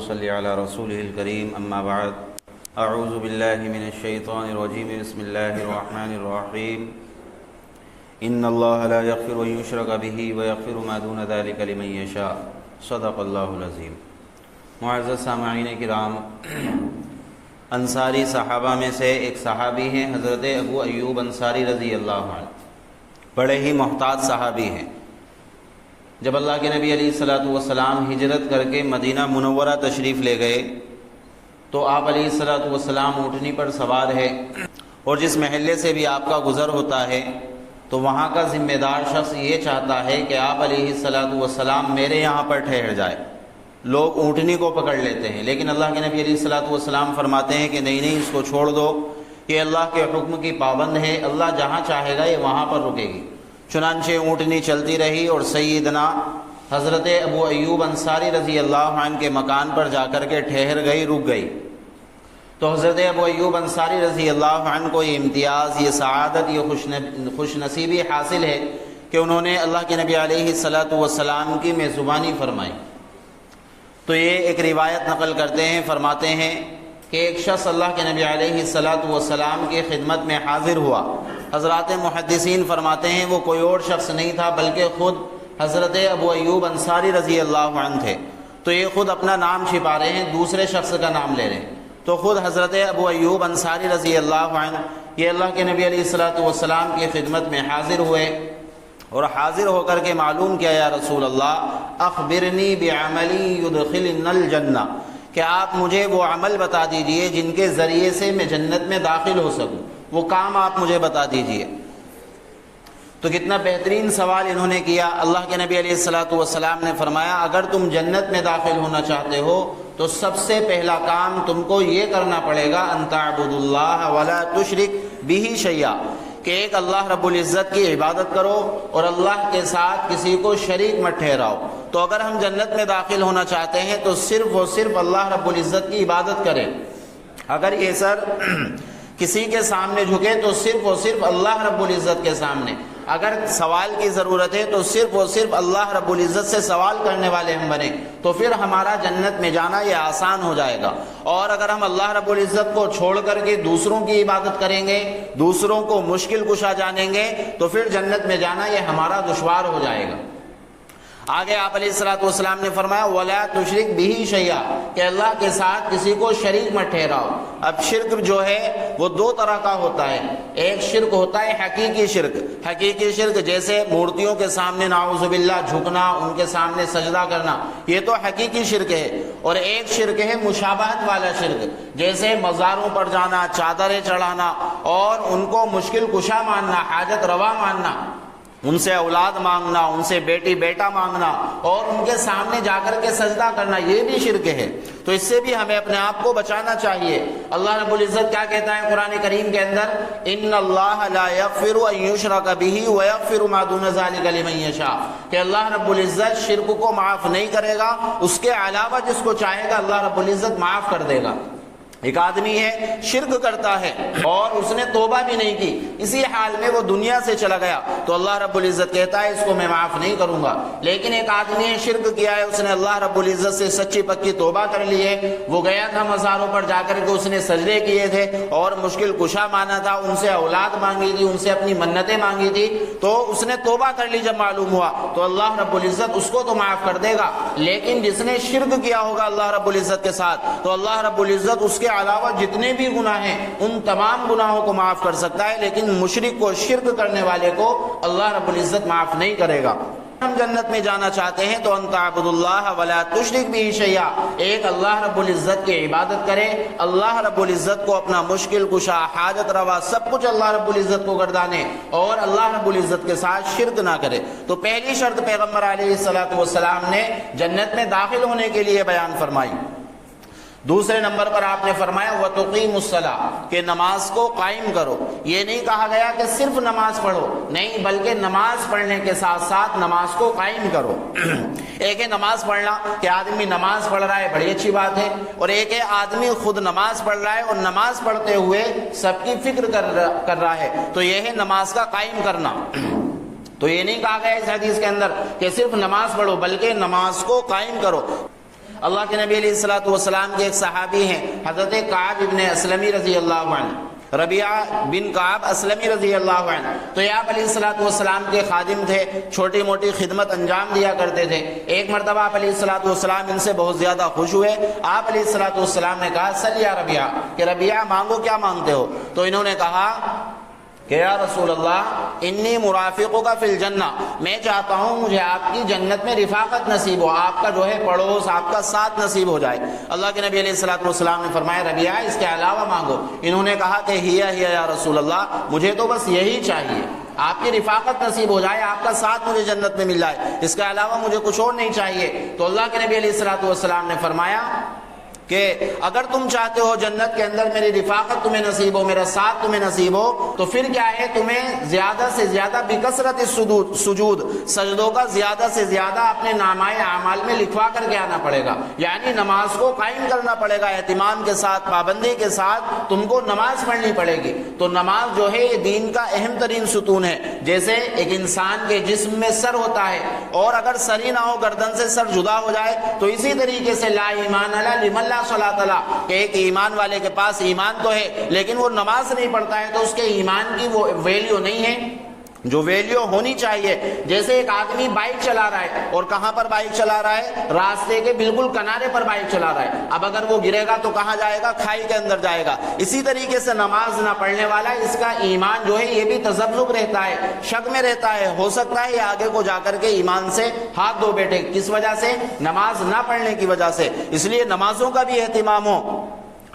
صل علی رسولہ الکریم اما بعد اعوذ باللہ من الشیطان الرجیم بسم اللہ الرحمن الرحیم ان اللہ لا یغفر ان یشرک بہ ویغفر ما دون ذلک لمن یشاء صدق اللہ العظیم۔ معزز سامعین کرام، انصاری صحابہ میں سے ایک صحابی ہیں حضرت ابو ایوب انصاری رضی اللہ عنہ، بڑے ہی محتاط صحابی ہیں۔ جب اللہ کے نبی علیہ الصلوۃ والسلام ہجرت کر کے مدینہ منورہ تشریف لے گئے تو آپ علیہ الصلوۃ والسلام اونٹنی پر سوار ہے، اور جس محلے سے بھی آپ کا گزر ہوتا ہے تو وہاں کا ذمہ دار شخص یہ چاہتا ہے کہ آپ علیہ الصلوۃ والسلام میرے یہاں پر ٹھہر جائے۔ لوگ اونٹنی کو پکڑ لیتے ہیں، لیکن اللہ کے نبی علیہ الصلوۃ والسلام فرماتے ہیں کہ نہیں، اس کو چھوڑ دو، یہ اللہ کے حکم کی پابند ہے، اللہ جہاں چاہے گا یہ وہاں پر رکے گی۔ چنانچہ اونٹنی چلتی رہی اور سیدنا حضرت ابو ایوب انصاری رضی اللہ عنہ کے مکان پر جا کر کے ٹھہر گئی، رک گئی۔ تو حضرت ابو ایوب انصاری رضی اللہ عنہ کو یہ امتیاز، یہ سعادت، یہ خوش نصیبی حاصل ہے کہ انہوں نے اللہ کے نبی علیہ الصلوۃ والسلام کی میزبانی فرمائی۔ تو یہ ایک روایت نقل کرتے ہیں، فرماتے ہیں کہ ایک شخص اللہ کے نبی علیہ الصلوۃ والسلام کی خدمت میں حاضر ہوا۔ حضرات محدثین فرماتے ہیں وہ کوئی اور شخص نہیں تھا بلکہ خود حضرت ابو ایوب انصاری رضی اللہ عنہ تھے۔ تو یہ خود اپنا نام چھپا رہے ہیں، دوسرے شخص کا نام لے رہے ہیں۔ تو خود حضرت ابو ایوب انصاری رضی اللہ عنہ یہ اللہ کے نبی علیہ الصلوۃ والسلام کی خدمت میں حاضر ہوئے، اور حاضر ہو کر کے معلوم کیا، یا رسول اللہ اخبرنی بعملی یدخلنی الجنہ، کہ آپ مجھے وہ عمل بتا دیجئے جن کے ذریعے سے میں جنت میں داخل ہو سکوں، وہ کام آپ مجھے بتا دیجئے۔ تو کتنا بہترین سوال انہوں نے کیا۔ اللہ کے نبی علیہ الصلوۃ والسلام نے فرمایا اگر تم جنت میں داخل ہونا چاہتے ہو تو سب سے پہلا کام تم کو یہ کرنا پڑے گا ان تعبدوا اللہ ولا تشرک بہ شیئا، کہ ایک اللہ رب العزت کی عبادت کرو اور اللہ کے ساتھ کسی کو شریک مت ٹھہراؤ۔ تو اگر ہم جنت میں داخل ہونا چاہتے ہیں تو صرف اور صرف اللہ رب العزت کی عبادت کریں۔ اگر یہ سر کسی کے سامنے جھکے تو صرف اور صرف اللہ رب العزت کے سامنے، اگر سوال کی ضرورت ہے تو صرف اور صرف اللہ رب العزت سے سوال کرنے والے ہم بنیں، تو پھر ہمارا جنت میں جانا یہ آسان ہو جائے گا۔ اور اگر ہم اللہ رب العزت کو چھوڑ کر کے دوسروں کی عبادت کریں گے، دوسروں کو مشکل کشا جانیں گے، تو پھر جنت میں جانا یہ ہمارا دشوار ہو جائے گا۔ آگے آپ علیہ الصلوۃ والسلام نے فرمایا وَلَا تُشْرِكْ بِهِ شَيْئًا، کہ اللہ کے ساتھ کسی کو شریک مت ٹھہراؤ۔ اب شرک جو ہے وہ دو طرح کا ہوتا ہے، ایک شرک ہوتا ہے حقیقی شرک۔ حقیقی شرک جیسے مورتیوں کے سامنے نعوذ باللہ جھکنا، ان کے سامنے سجدہ کرنا، یہ تو حقیقی شرک ہے۔ اور ایک شرک ہے مشابہت والا شرک، جیسے مزاروں پر جانا، چادریں چڑھانا اور ان کو مشکل کشا ماننا، حاجت روا ماننا، ان سے اولاد مانگنا، ان سے بیٹی بیٹا مانگنا اور ان کے سامنے جا کر کے سجدہ کرنا، یہ بھی شرک ہے۔ تو اس سے بھی ہمیں اپنے آپ کو بچانا چاہیے۔ اللہ رب العزت کیا کہتا ہے قرآن کریم کے اندر، ان اللہ لا یغفر ان یشرک بہ ویغفر ما دون ذلک لمن یشاء، کہ اللہ رب العزت شرک کو معاف نہیں کرے گا، اس کے علاوہ جس کو چاہے گا اللہ رب العزت معاف کر دے گا۔ ایک آدمی ہے شرک کرتا ہے اور اس نے توبہ بھی نہیں کی، اسی حال میں وہ دنیا سے چلا گیا، تو اللہ رب العزت کہتا ہے اس کو میں معاف نہیں کروں گا۔ لیکن ایک آدمی نے شرک کیا ہے، اس نے اللہ رب العزت سے سچی پکی توبہ کر لی ہے، وہ گیا تھا مزاروں پر جا کر کے اس نے سجدے کیے تھے اور مشکل کشا مانا تھا، ان سے اولاد مانگی تھی، ان سے اپنی منتیں مانگی تھی، تو اس نے توبہ کر لی۔ جب معلوم ہوا تو اللہ رب العزت اس کو تو معاف کر دے گا، لیکن جس نے شرک کیا ہوگا اللہ رب العزت کے ساتھ، تو اللہ رب العزت اس کے علاوہ جتنے بھی گناہ ہیں ان تمام گناہوں کو معاف کر سکتا ہے، لیکن مشرک کو، شرک کرنے والے کو اللہ رب العزت معاف نہیں کرے گا۔ ہم جنت میں جانا چاہتے ہیں تو ان تعبدوا اللہ ولا تشرک بہ شیئا، ایک اللہ رب العزت کی عبادت کرے، اللہ رب العزت کو اپنا مشکل کشا، حاجت روا سب کچھ اللہ رب العزت کو گردانے اور اللہ رب العزت کے ساتھ شرک نہ کرے۔ تو پہلی شرط پیغمبر علیہ الصلوۃ والسلام نے جنت میں داخل ہونے کے لیے بیان فرمائی۔ دوسرے نمبر پر آپ نے فرمایا وَتُقِيمُ الصَّلَاةَ، کہ نماز کو قائم کرو۔ یہ نہیں کہا گیا کہ صرف نماز پڑھو، نہیں، بلکہ نماز پڑھنے کے ساتھ ساتھ نماز کو قائم کرو۔ ایک ہے نماز پڑھنا کہ آدمی نماز پڑھ رہا ہے، بڑی اچھی بات ہے، اور ایک ہے آدمی خود نماز پڑھ رہا ہے اور نماز پڑھتے ہوئے سب کی فکر کر رہا ہے، تو یہ ہے نماز کا قائم کرنا۔ تو یہ نہیں کہا گیا اس حدیث کے اندر کہ صرف نماز پڑھو، بلکہ نماز کو قائم کرو۔ اللہ کے نبی علیہ الصلوۃ والسلام کے ایک صحابی ہیں حضرت کعب ابن اسلمی رضی اللہ عنہ، ربیعہ بن کعب اسلمی رضی اللہ عنہ، تو یہ آپ علیہ الصلوۃ والسلام کے خادم تھے، چھوٹی موٹی خدمت انجام دیا کرتے تھے۔ ایک مرتبہ آپ علیہ الصلوۃ والسلام ان سے بہت زیادہ خوش ہوئے، آپ علیہ الصلوۃ والسلام نے کہا سل یا ربیعہ، کہ ربیعہ مانگو، کیا مانگتے ہو؟ تو انہوں نے کہا کہ یا رسول اللہ انی مرافقک فی الجنہ، میں چاہتا ہوں مجھے آپ کی جنت میں رفاقت نصیب ہو، آپ کا جو ہے پڑوس، آپ کا ساتھ نصیب ہو جائے۔ اللہ کے نبی علیہ الصلوۃ والسلام نے فرمایا ربیعہ اس کے علاوہ مانگو۔ انہوں نے کہا کہ ہیا یا رسول اللہ، مجھے تو بس یہی چاہیے، آپ کی رفاقت نصیب ہو جائے، آپ کا ساتھ مجھے جنت میں مل جائے، اس کے علاوہ مجھے کچھ اور نہیں چاہیے۔ تو اللہ کے نبی علیہ الصلوۃ والسلام نے فرمایا کہ اگر تم چاہتے ہو جنت کے اندر میری رفاقت تمہیں نصیب ہو، میرا ساتھ تمہیں نصیب ہو، تو پھر کیا ہے، تمہیں زیادہ سے زیادہ بکثرت سجود، سجدوں کا زیادہ سے زیادہ اپنے نامۂ اعمال میں لکھوا کر کے آنا پڑے گا، یعنی نماز کو قائم کرنا پڑے گا، اہتمام کے ساتھ، پابندی کے ساتھ تم کو نماز پڑھنی پڑے گی۔ تو نماز جو ہے یہ دین کا اہم ترین ستون ہے۔ جیسے ایک انسان کے جسم میں سر ہوتا ہے، اور اگر سر ہی نہ ہو، گردن سے سر جدا ہو جائے، تو اسی طریقے سے لا ایمان لمن لا صلاۃ لا، کہ ایک ایمان والے کے پاس ایمان تو ہے لیکن وہ نماز نہیں پڑھتا ہے، تو اس کے ایمان کی وہ ویلیو نہیں ہے جو ویلیو ہونی چاہیے۔ جیسے ایک آدمی بائک چلا رہا ہے، اور کہاں پر بائک چلا رہا ہے؟ راستے کے بالکل کنارے پر بائک چلا رہا ہے، اب اگر وہ گرے گا تو کہاں جائے گا؟ کھائی کے اندر جائے گا۔ اسی طریقے سے نماز نہ پڑھنے والا، اس کا ایمان جو ہے یہ بھی تذبذب رہتا ہے، شک میں رہتا ہے، ہو سکتا ہے یہ آگے کو جا کر کے ایمان سے ہاتھ دھو بیٹھے۔ کس وجہ سے؟ نماز نہ پڑھنے کی وجہ سے۔ اس لیے نمازوں کا بھی اہتمام ہو۔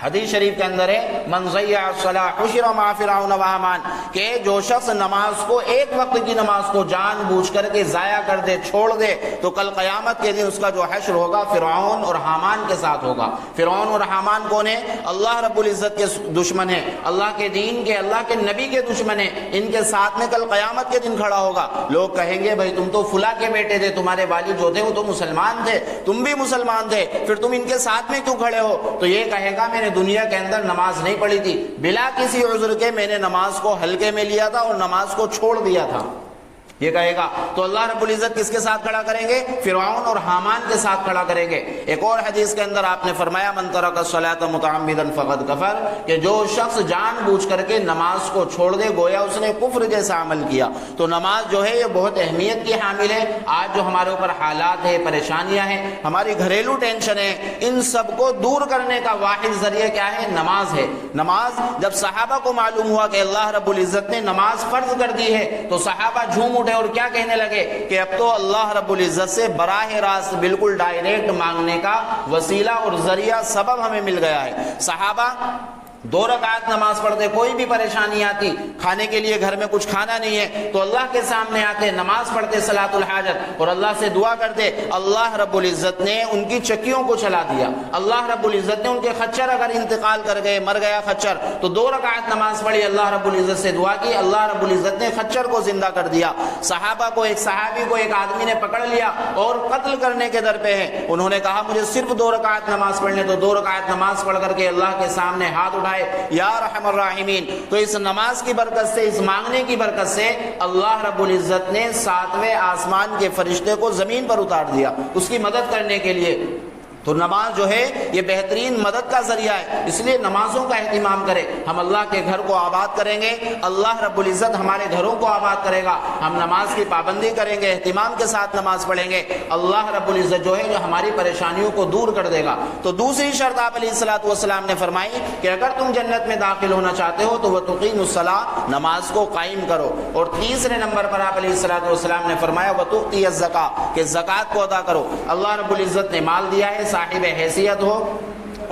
حدیث شریف کے اندر ہے من ضیع الصلاۃ حشر مع فرعون و حامان، کہ جو شخص نماز کو، ایک وقت کی نماز کو جان بوجھ کر کے ضائع کر دے، چھوڑ دے، تو کل قیامت کے دن اس کا جو حشر ہوگا فرعون اور حامان کے ساتھ ہوگا۔ فرعون اور حامان کون ہے؟ اللہ رب العزت کے دشمن ہیں، اللہ کے دین کے، اللہ کے نبی کے دشمن ہیں، ان کے ساتھ میں کل قیامت کے دن کھڑا ہوگا۔ لوگ کہیں گے بھائی تم تو فلاں کے بیٹے تھے، تمہارے والد جو تھے وہ تو مسلمان تھے، تم بھی مسلمان تھے، پھر تم ان کے ساتھ میں کیوں کھڑے ہو؟ تو یہ کہے گا میں نے دنیا کے اندر نماز نہیں پڑھی تھی، بلا کسی عذر کے میں نے نماز کو ہلکے میں لیا تھا اور نماز کو چھوڑ دیا تھا، یہ کہے گا۔ تو اللہ رب العزت کس کے ساتھ کھڑا کریں گے؟ فرعون اور حامان کے ساتھ کھڑا کریں گے۔ ایک اور حدیث کے اندر آپ نے فرمایا من ترک الصلاۃ متعمدا فقد کفر، کہ جو شخص جان بوجھ کر کے نماز کو چھوڑ دے گویا اس نے کفر جیسا عمل کیا۔ تو نماز جو ہے یہ بہت اہمیت کی حامل ہے۔ آج جو ہمارے اوپر حالات ہیں، پریشانیاں ہیں، ہماری گھریلو ٹینشن ہے، ان سب کو دور کرنے کا واحد ذریعہ کیا ہے؟ نماز ہے۔ نماز جب صحابہ کو معلوم ہوا کہ اللہ رب العزت نے نماز فرض کر دی ہے، تو صحابہ جھوم اٹھے اور کیا کہنے لگے کہ اب تو اللہ رب العزت سے براہ راست بالکل ڈائریکٹ مانگنے کا وسیلہ اور ذریعہ، سبب ہمیں مل گیا ہے۔ صحابہ 2 رکعت نماز پڑھتے، کوئی بھی پریشانی آتی، کھانے کے لیے گھر میں کچھ کھانا نہیں ہے تو اللہ کے سامنے آتے، نماز پڑھتے صلاۃ الحاجت، اور اللہ سے دعا کرتے۔ اللہ رب العزت نے ان کی چکیوں کو چلا دیا، اللہ رب العزت نے ان کے خچر اگر انتقال کر گئے، مر گیا خچر، تو 2 رکعت نماز پڑھی، اللہ رب العزت سے دعا کی، اللہ رب العزت نے خچر کو زندہ کر دیا۔ صحابہ کو، ایک صحابی کو ایک آدمی نے پکڑ لیا اور قتل کرنے کے در پہ ہے، انہوں نے کہا مجھے صرف 2 رکعت نماز پڑھنے، تو 2 رکعت نماز پڑھ کر کے اللہ کے سامنے ہاتھ اٹھائے یا رحم الراحمین۔ تو اس نماز کی برکت سے، اس مانگنے کی برکت سے اللہ رب العزت نے 7ویں آسمان کے فرشتے کو زمین پر اتار دیا اس کی مدد کرنے کے لیے۔ تو نماز جو ہے یہ بہترین مدد کا ذریعہ ہے، اس لیے نمازوں کا اہتمام کریں۔ ہم اللہ کے گھر کو آباد کریں گے، اللہ رب العزت ہمارے گھروں کو آباد کرے گا۔ ہم نماز کی پابندی کریں گے، اہتمام کے ساتھ نماز پڑھیں گے، اللہ رب العزت جو ہے جو ہماری پریشانیوں کو دور کر دے گا۔ تو دوسری شرط آپ علیہ الصلوۃ والسلام نے فرمائی کہ اگر تم جنت میں داخل ہونا چاہتے ہو تو وتقیم الصلاۃ، نماز کو قائم کرو۔ اور تیسرے نمبر پر آپ علیہ الصلوۃ والسلام نے فرمایا وتؤتی الزکاۃ، کہ زکوٰۃ کو ادا کرو۔ اللہ رب العزت نے مال دیا ہے، صاحب حیثیت ہو،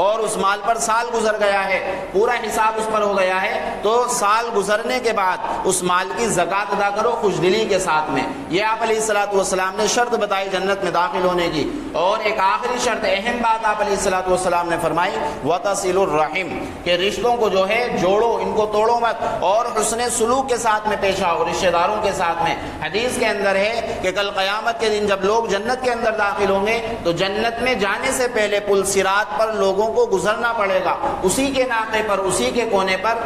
اور اس مال پر سال گزر گیا ہے، پورا حساب اس پر ہو گیا ہے، تو سال گزرنے کے بعد اس مال کی زکوٰۃ ادا کرو خوش دلی کے ساتھ میں۔ یہ آپ علیہ الصلوۃ والسلام نے شرط بتائی جنت میں داخل ہونے کی۔ اور ایک آخری شرط، اہم بات آپ علیہ الصلوۃ والسلام نے فرمائی وتصل الرحم، کہ رشتوں کو جو ہے جوڑو، ان کو توڑو مت، اور حسن سلوک کے ساتھ میں پیش آؤ رشتہ داروں کے ساتھ میں۔ حدیث کے اندر ہے کہ کل قیامت کے دن جب لوگ جنت کے اندر داخل ہوں گے تو جنت میں جانے سے پہلے پل صراط پر لوگوں کو گزرنا پڑے گا، اسی کے ناقے پر، اسی کے کونے پر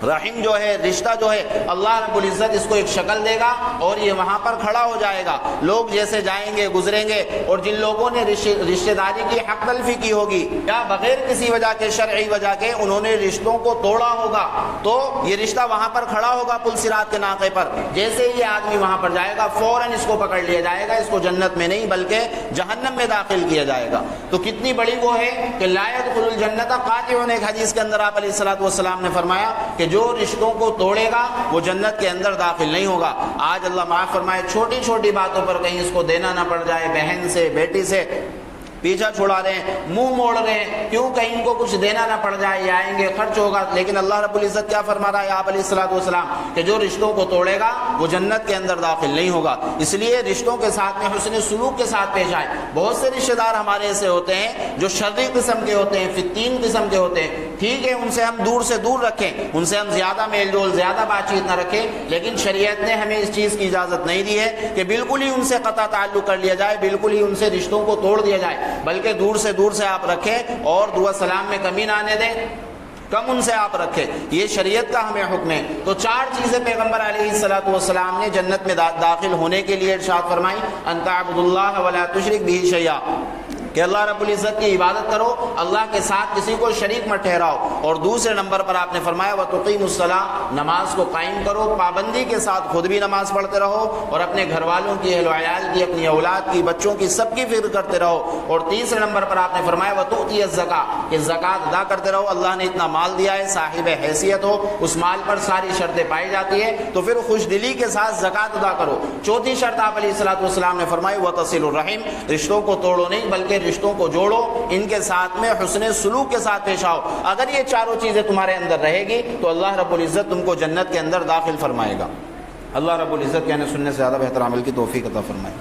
رحم جو ہے، رشتہ جو ہے، اللہ رب العزت اس کو ایک شکل دے گا اور یہ وہاں پر کھڑا ہو جائے گا. لوگ جیسے جائیں گے گزریں گے، اور جن لوگوں نے رشتہ داری کی حق تلفی کی ہوگی یا بغیر کسی وجہ کے، شرعی وجہ کے، انہوں نے رشتوں کو توڑا ہوگا، تو یہ رشتہ وہاں پر کھڑا ہوگا پل صراط کے ناقے پر. جیسے ہی یہ آدمی وہاں پر جائے گا فوراً اس کو پکڑ لیا جائے گا، اس کو جنت میں نہیں بلکہ جہنم میں داخل کیا جائے گا. تو کتنی بڑی وہ ہے کہ لا يدخل الجنت قاطع. ایک حدیث کے اندر آپ علیہ الصلوۃ والسلام نے فرمایا کہ جو رشتوں کو توڑے گا وہ جنت کے اندر داخل نہیں ہوگا. آج اللہ معاف فرمائے چھوٹی چھوٹی باتوں پر کہیں اس کو دینا نہ پڑ جائے، بہن سے، بیٹی سے پیچھا چھڑا رہے ہیں، منہ موڑ رہے ہیں، کیوں کہیں ان کو کچھ دینا نہ پڑ جائے، یہ آئیں گے خرچ ہوگا. لیکن اللہ رب العزت کیا فرما رہا ہے آپ علیہ الصلوۃ والسلام کہ جو رشتوں کو توڑے گا وہ جنت کے اندر داخل نہیں ہوگا. اس لیے رشتوں کے ساتھ میں حسن سلوک کے ساتھ پیش آئے. بہت سے رشتہ دار ہمارے ایسے ہوتے ہیں جو شرری قسم کے ہوتے ہیں، فتین قسم کے ہوتے ہیں. ٹھیک ہے ان سے ہم دور سے دور رکھیں، ان سے ہم زیادہ میل جول، زیادہ بات چیت نہ رکھیں، لیکن شریعت نے ہمیں اس چیز کی اجازت نہیں دی ہے کہ بالکل ہی ان سے قطع تعلق کر لیا جائے، بالکل ہی ان سے رشتوں کو توڑ دیا جائے، بلکہ دور سے آپ رکھیں اور دعا سلام میں کمی نہ آنے دیں، کم ان سے آپ رکھیں. یہ شریعت کا ہمیں حکم ہے. تو 4 چیزیں پیغمبر علیہ الصلوۃ والسلام نے جنت میں داخل ہونے کے لیے ارشاد فرمائی. ان تعبد اللہ ولا تشرک بہ شیئا، کہ اللہ رب العزت کی عبادت کرو، اللہ کے ساتھ کسی کو شریک مت ٹھہراؤ. اور دوسرے نمبر پر آپ نے فرمایا وتقیم الصلاۃ، نماز کو قائم کرو، پابندی کے ساتھ خود بھی نماز پڑھتے رہو اور اپنے گھر والوں کی، اہل و عیال کی، اپنی اولاد کی، بچوں کی، سب کی فکر کرتے رہو. اور تیسرے نمبر پر آپ نے فرمایا وتؤتی الزکاۃ، کہ زکوٰۃ ادا کرتے رہو. اللہ نے اتنا مال دیا ہے، صاحب حیثیت ہو، اس مال پر ساری شرطیں پائی جاتی ہے، تو پھر خوش دلی کے ساتھ زکوٰۃ ادا کرو. چوتھی شرط آپ علیہ الصلوۃ والسلام نے فرمائی وتصل الرحم، رشتوں کو توڑو نہیں بلکہ رشتوں کو جوڑو، ان کے ساتھ میں حسن سلوک کے ساتھ پیش آؤ. اگر یہ چاروں چیزیں تمہارے اندر رہے گی تو اللہ رب العزت تم کو جنت کے اندر داخل فرمائے گا. اللہ رب العزت کہنے سننے سے زیادہ بہتر عمل کی توفیق عطا فرمائے.